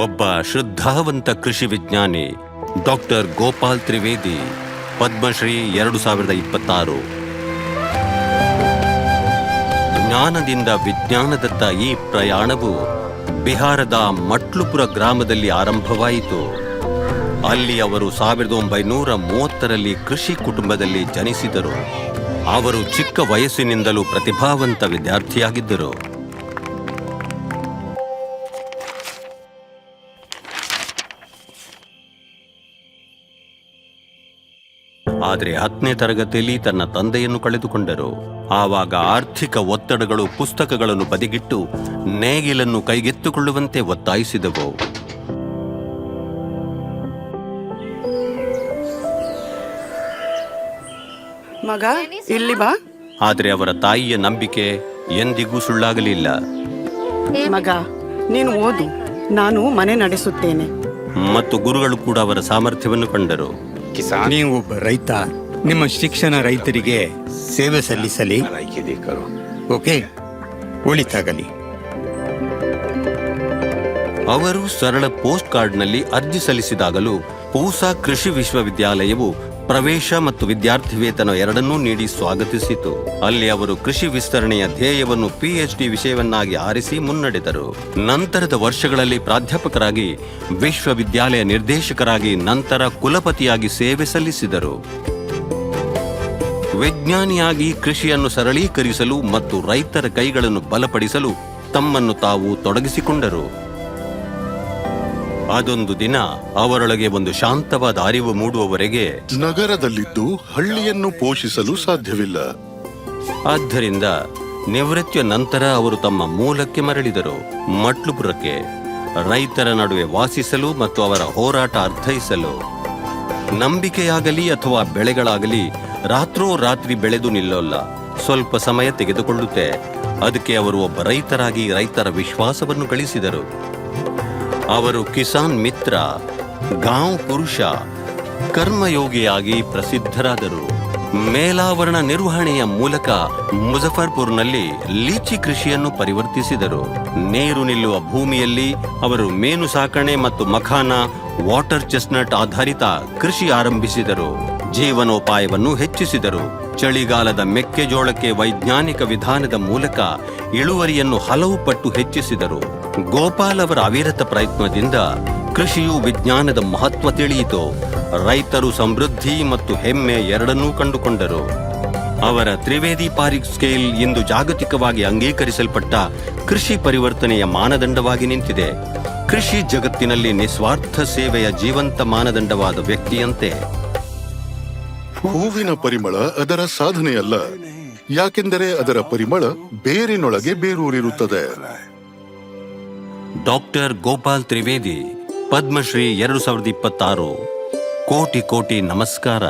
ಒಬ್ಬ ಶ್ರದ್ಧಾವಂತ ಕೃಷಿ ವಿಜ್ಞಾನಿ ಡಾಕ್ಟರ್ ಗೋಪಾಲ್ ತ್ರಿವೇದಿ, ಪದ್ಮಶ್ರೀ 2026. ಜ್ಞಾನದಿಂದ ವಿಜ್ಞಾನದತ್ತ ಈ ಪ್ರಯಾಣವು ಬಿಹಾರದ ಮಟ್ಲುಪುರ ಗ್ರಾಮದಲ್ಲಿ ಆರಂಭವಾಯಿತು. ಅಲ್ಲಿ ಅವರು 1930ರಲ್ಲಿ ಕೃಷಿ ಕುಟುಂಬದಲ್ಲಿ ಜನಿಸಿದರು. ಅವರು ಚಿಕ್ಕ ವಯಸ್ಸಿನಿಂದಲೂ ಪ್ರತಿಭಾವಂತ ವಿದ್ಯಾರ್ಥಿಯಾಗಿದ್ದರು. ಆದರೆ 10ನೇ ತರಗತಿಯಲ್ಲಿ ತನ್ನ ತಂದೆಯನ್ನು ಕಳೆದುಕೊಂಡರು. ಆವಾಗ ಆರ್ಥಿಕ ಒತ್ತಡಗಳು ಪುಸ್ತಕಗಳನ್ನು ಬದಿಗಿಟ್ಟು ನೇಗಿಲನ್ನು ಕೈಗೆತ್ತಿಕೊಳ್ಳುವಂತೆ ಒತ್ತಾಯಿಸಿದವು. ಮಗ, ಇಲ್ಲಿ ಬಾ. ಆದರೆ ಅವರ ತಾಯಿಯ ನಂಬಿಕೆ ಎಂದಿಗೂ ಸುಳ್ಳಾಗಲಿಲ್ಲ. ಮಗ, ನೀನು ಓದು, ನಾನು ಮನೆ ನಡೆಸುತ್ತೇನೆ. ಮತ್ತು ಗುರುಗಳು ಕೂಡ ಅವರ ಸಾಮರ್ಥ್ಯವನ್ನು ಕಂಡರು. ನೀವು ಒಬ್ಬ ರೈತ, ನಿಮ್ಮ ಶಿಕ್ಷಣ ರೈತರಿಗೆ ಸೇವೆ ಸಲ್ಲಿಸಲಿ. ಓಕೆ, ಒಳಿತಾಗಲಿ. ಅವರು ಸರಳ ಪೋಸ್ಟ್ ಕಾರ್ಡ್ನಲ್ಲಿ ಅರ್ಜಿ ಸಲ್ಲಿಸಿದಾಗಲೂ ಪೂಸಾ ಕೃಷಿ ವಿಶ್ವವಿದ್ಯಾಲಯವು ಪ್ರವೇಶ ಮತ್ತು ವಿದ್ಯಾರ್ಥಿ ವೇತನ ಎರಡನ್ನೂ ನೀಡಿ ಸ್ವಾಗತಿಸಿತು. ಅಲ್ಲಿ ಅವರು ಕೃಷಿ ವಿಸ್ತರಣೆಯ ಧ್ಯೇಯವನ್ನು PhD ವಿಷಯವನ್ನಾಗಿ ಆರಿಸಿ ಮುನ್ನಡೆದರು. ನಂತರದ ವರ್ಷಗಳಲ್ಲಿ ಪ್ರಾಧ್ಯಾಪಕರಾಗಿ, ವಿಶ್ವವಿದ್ಯಾಲಯ ನಿರ್ದೇಶಕರಾಗಿ, ನಂತರ ಕುಲಪತಿಯಾಗಿ ಸೇವೆ ಸಲ್ಲಿಸಿದರು. ವಿಜ್ಞಾನಿಯಾಗಿ ಕೃಷಿಯನ್ನು ಸರಳೀಕರಿಸಲು ಮತ್ತು ರೈತರ ಕೈಗಳನ್ನು ಬಲಪಡಿಸಲು ತಮ್ಮನ್ನು ತಾವು ತೊಡಗಿಸಿಕೊಂಡರು. ಅದೊಂದು ದಿನ ಅವರೊಳಗೆ ಒಂದು ಶಾಂತವಾದ ಅರಿವು ಮೂಡುವವರೆಗೆ, ನಗರದಲ್ಲಿದ್ದು ಹಳ್ಳಿಯನ್ನು ಪೋಷಿಸಲು ಸಾಧ್ಯವಿಲ್ಲ. ಆದ್ದರಿಂದ ನಿವೃತ್ತಿಯ ನಂತರ ಅವರು ತಮ್ಮ ಮೂಲಕ್ಕೆ ಮರಳಿದರು, ಮಟ್ಲುಪುರಕ್ಕೆ, ರೈತರ ನಡುವೆ ವಾಸಿಸಲು ಮತ್ತು ಅವರ ಹೋರಾಟ ಅರ್ಥೈಸಲು. ನಂಬಿಕೆಯಾಗಲಿ ಅಥವಾ ಬೆಳೆಗಳಾಗಲಿ ರಾತ್ರೋರಾತ್ರಿ ಬೆಳೆದು ನಿಲ್ಲೋಲ್ಲ, ಸ್ವಲ್ಪ ಸಮಯ ತೆಗೆದುಕೊಳ್ಳುತ್ತೆ. ಅದಕ್ಕೆ ಅವರು ಒಬ್ಬ ರೈತರಾಗಿ ರೈತರ ವಿಶ್ವಾಸವನ್ನು ಗಳಿಸಿದರು. ಅವರು ಕಿಸಾನ್ ಮಿತ್ರ, ಗಾಂವ್ ಪುರುಷ, ಕರ್ಮಯೋಗಿಯಾಗಿ ಪ್ರಸಿದ್ಧರಾದರು. ಮೇಲಾವರಣ ನಿರ್ವಹಣೆಯ ಮೂಲಕ ಮುಜಫರ್ಪುರ್ನಲ್ಲಿ ಲೀಚಿ ಕೃಷಿಯನ್ನು ಪರಿವರ್ತಿಸಿದರು. ನೀರು ನಿಲ್ಲುವ ಭೂಮಿಯಲ್ಲಿ ಅವರು ಮೇನು ಸಾಕಣೆ ಮತ್ತು ಮಖಾನ, ವಾಟರ್ ಚೆಸ್ಟ್ನಟ್ ಆಧಾರಿತ ಕೃಷಿ ಆರಂಭಿಸಿದರು. ಜೀವನೋಪಾಯವನ್ನು ಹೆಚ್ಚಿಸಿದರು. ಚಳಿಗಾಲದ ಮೆಕ್ಕೆಜೋಳಕ್ಕೆ ವೈಜ್ಞಾನಿಕ ವಿಧಾನದ ಮೂಲಕ ಇಳುವರಿಯನ್ನು ಹಲವು ಪಟ್ಟು ಹೆಚ್ಚಿಸಿದರು. ಗೋಪಾಲ್ ಅವರ ಅವಿರತ ಪ್ರಯತ್ನದಿಂದ ಕೃಷಿಯು ವಿಜ್ಞಾನದ ಮಹತ್ವ ತಿಳಿಯಿತು. ರೈತರು ಸಮೃದ್ಧಿ ಮತ್ತು ಹೆಮ್ಮೆ ಎರಡನ್ನೂ ಕಂಡುಕೊಂಡರು. ಅವರ ತ್ರಿವೇದಿ ಪಾರಿಕ್ ಸ್ಕೇಲ್ ಇಂದು ಜಾಗತಿಕವಾಗಿ ಅಂಗೀಕರಿಸಲ್ಪಟ್ಟ ಕೃಷಿ ಪರಿವರ್ತನೆಯ ಮಾನದಂಡವಾಗಿ ನಿಂತಿದೆ. ಕೃಷಿ ಜಗತ್ತಿನಲ್ಲಿ ನಿಸ್ವಾರ್ಥ ಸೇವೆಯ ಜೀವಂತ ಮಾನದಂಡವಾದ ವ್ಯಕ್ತಿಯಂತೆ. ಹೂವಿನ ಪರಿಮಳ ಅದರ ಸಾಧನೆಯಲ್ಲ, ಯಾಕೆಂದರೆ ಅದರ ಪರಿಮಳ ಬೇರಿನೊಳಗೆ ಬೇರೂರಿರುತ್ತದೆ. ಡಾಕ್ಟರ್ ಗೋಪಾಲ್ ತ್ರಿವೇದಿ, ಪದ್ಮಶ್ರೀ 2026. ಕೋಟಿ ಕೋಟಿ ನಮಸ್ಕಾರ.